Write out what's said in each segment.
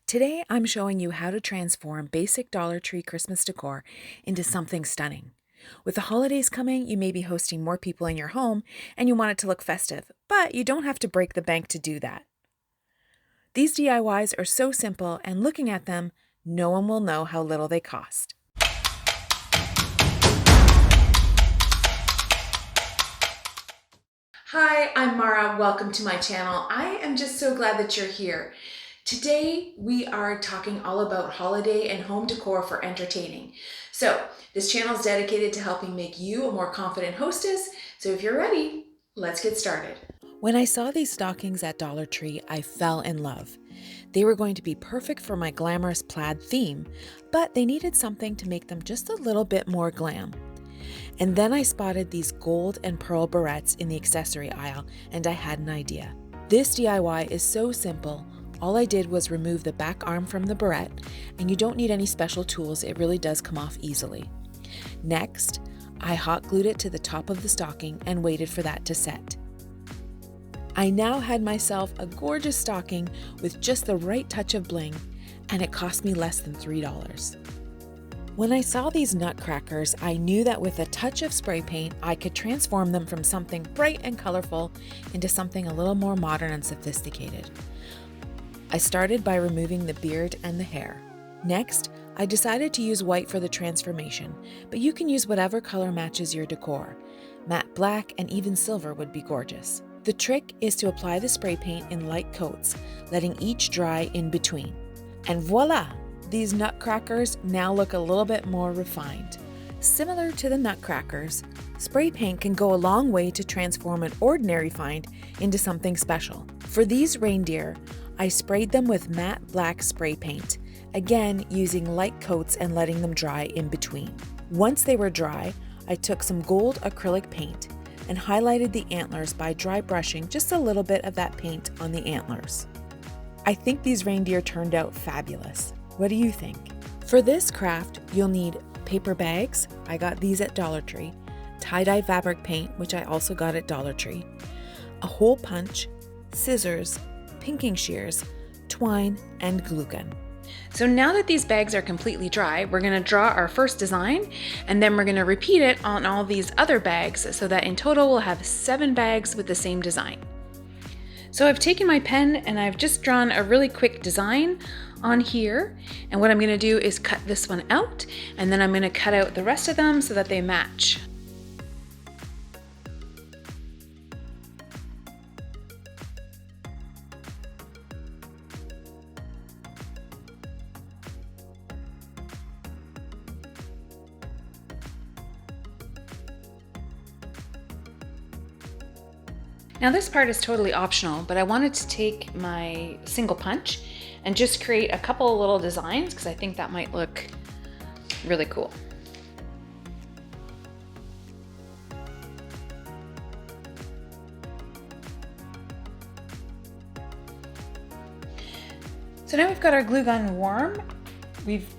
Today, I'm showing you how to transform basic Dollar Tree Christmas decor into something stunning. With the holidays coming, you may be hosting more people in your home and you want it to look festive, but you don't have to break the bank to do that. These DIYs are so simple, and looking at them, no one will know how little they cost. Hi, I'm Mara. Welcome to my channel. I am just so glad that you're here. Today, we are talking all about holiday and home decor for entertaining. So, this channel is dedicated to helping make you a more confident hostess. So if you're ready, let's get started. When I saw these stockings at Dollar Tree, I fell in love. They were going to be perfect for my glamorous plaid theme, but they needed something to make them just a little bit more glam. And then I spotted these gold and pearl barrettes in the accessory aisle, and I had an idea. This DIY is so simple. All I did was remove the back arm from the barrette, and you don't need any special tools. It really does come off easily. Next, I hot glued it to the top of the stocking and waited for that to set. I now had myself a gorgeous stocking with just the right touch of bling, and it cost me less than $3. When I saw these nutcrackers, I knew that with a touch of spray paint, I could transform them from something bright and colorful into something a little more modern and sophisticated. I started by removing the beard and the hair. Next, I decided to use white for the transformation, but you can use whatever color matches your decor. Matte black and even silver would be gorgeous. The trick is to apply the spray paint in light coats, letting each dry in between. And voila! These nutcrackers now look a little bit more refined. Similar to the nutcrackers, spray paint can go a long way to transform an ordinary find into something special. For these reindeer, I sprayed them with matte black spray paint, again using light coats and letting them dry in between. Once they were dry, I took some gold acrylic paint and highlighted the antlers by dry brushing just a little bit of that paint on the antlers. I think these reindeer turned out fabulous. What do you think? For this craft, you'll need paper bags. I got these at Dollar Tree, tie-dye fabric paint, which I also got at Dollar Tree, a hole punch, scissors, pinking shears, twine, and glue gun. So now that these bags are completely dry, we're going to draw our first design, and then we're going to repeat it on all these other bags so that in total we'll have 7 bags with the same design. So I've taken my pen and I've just drawn a really quick design on here, and what I'm going to do is cut this one out, and then I'm going to cut out the rest of them so that they match. Now this part is totally optional, but I wanted to take my single punch and just create a couple of little designs because I think that might look really cool. So now we've got our glue gun warm, we've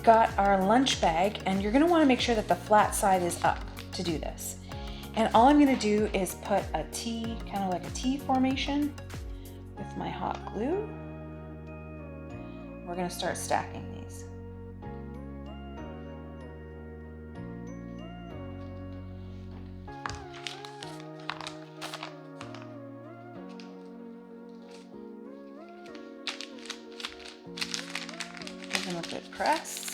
got our lunch bag, and you're going to want to make sure that the flat side is up to do this. And all I'm going to do is put a T, kind of like a T formation with my hot glue. We're going to start stacking these. Give them a good press.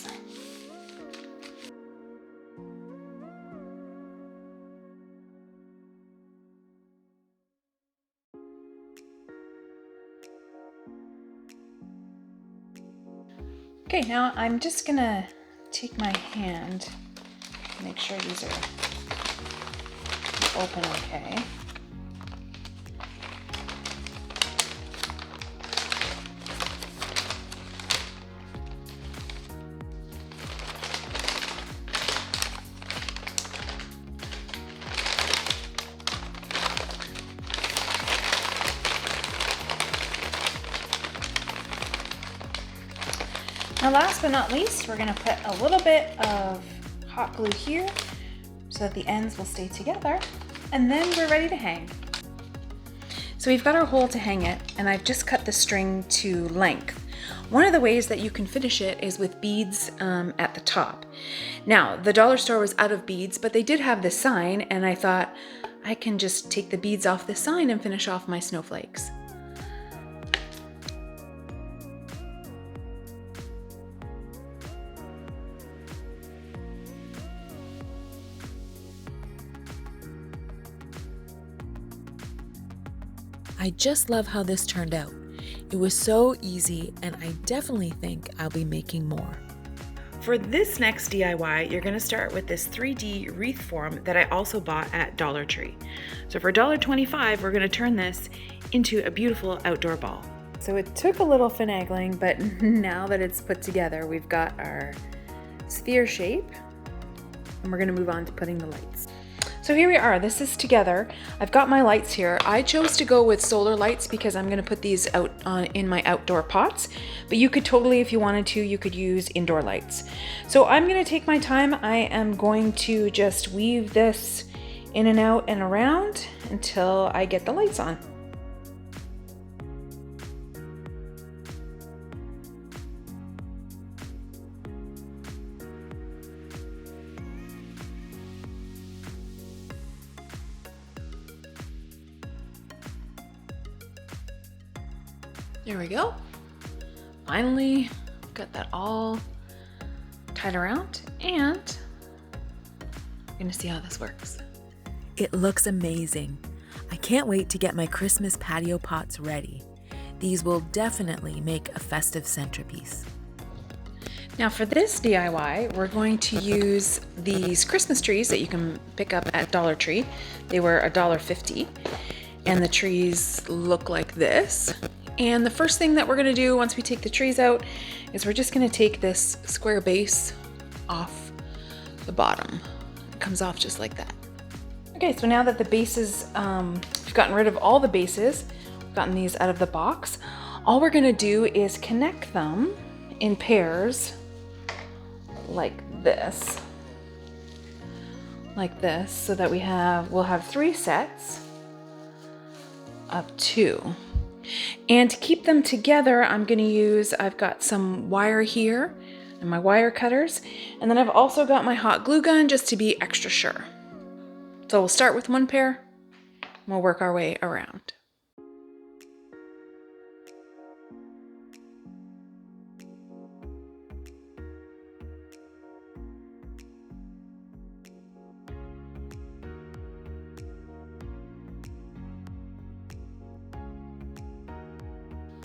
Okay, now I'm just gonna take my hand, make sure these are open okay. Now last but not least, we're going to put a little bit of hot glue here so that the ends will stay together, and then we're ready to hang. So we've got our hole to hang it, and I've just cut the string to length. One of the ways that you can finish it is with beads at the top. Now, the dollar store was out of beads, but they did have this sign, and I thought I can just take the beads off this sign and finish off my snowflakes. I just love how this turned out. It was so easy, and I definitely think I'll be making more. For this next DIY, you're gonna start with this 3D wreath form that I also bought at Dollar Tree. So for $1.25, we're gonna turn this into a beautiful outdoor ball. So it took a little finagling, but now that it's put together, we've got our sphere shape, and we're gonna move on to putting the lights. So here we are, this is together. I've got my lights here. I chose to go with solar lights because I'm gonna put these out in my outdoor pots, but you could totally, if you wanted to, you could use indoor lights. So I'm gonna take my time. I am going to just weave this in and out and around until I get the lights on. There we go. Finally, got that all tied around, and I'm gonna see how this works. It looks amazing. I can't wait to get my Christmas patio pots ready. These will definitely make a festive centerpiece. Now for this DIY, we're going to use these Christmas trees that you can pick up at Dollar Tree. They were $1.50, and the trees look like this. And the first thing that we're gonna do once we take the trees out is we're just gonna take this square base off the bottom. It comes off just like that. Okay, so now that the bases, we've gotten rid of all the bases, we've gotten these out of the box, all we're gonna do is connect them in pairs like this, so that we'll have 3 sets of 2. And to keep them together, I've got some wire here and my wire cutters, and then I've also got my hot glue gun just to be extra sure. So we'll start with one pair, and we'll work our way around.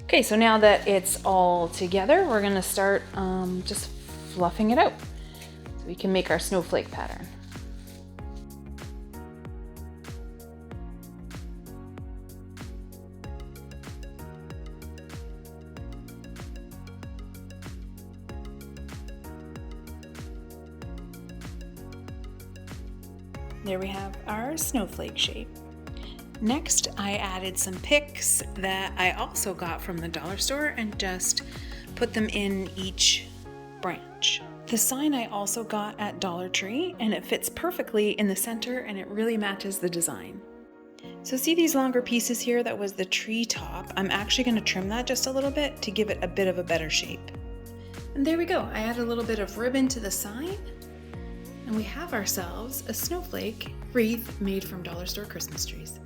Okay, so now that it's all together, we're gonna start just fluffing it out so we can make our snowflake pattern. There we have our snowflake shape. Next, I added some picks that I also got from the dollar store and just put them in each branch. The sign I also got at Dollar Tree, and it fits perfectly in the center and it really matches the design. So see these longer pieces here? That was the tree top. I'm actually going to trim that just a little bit to give it a bit of a better shape. And there we go. I added a little bit of ribbon to the sign, and we have ourselves a snowflake wreath made from dollar store Christmas trees.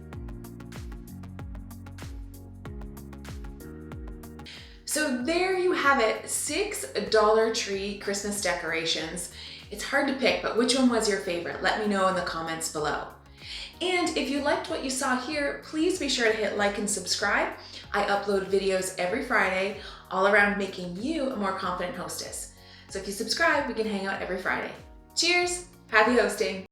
So there you have it, 6 Dollar Tree Christmas decorations. It's hard to pick, but which one was your favorite? Let me know in the comments below. And if you liked what you saw here, please be sure to hit like and subscribe. I upload videos every Friday all around making you a more confident hostess. So if you subscribe, we can hang out every Friday. Cheers, happy hosting.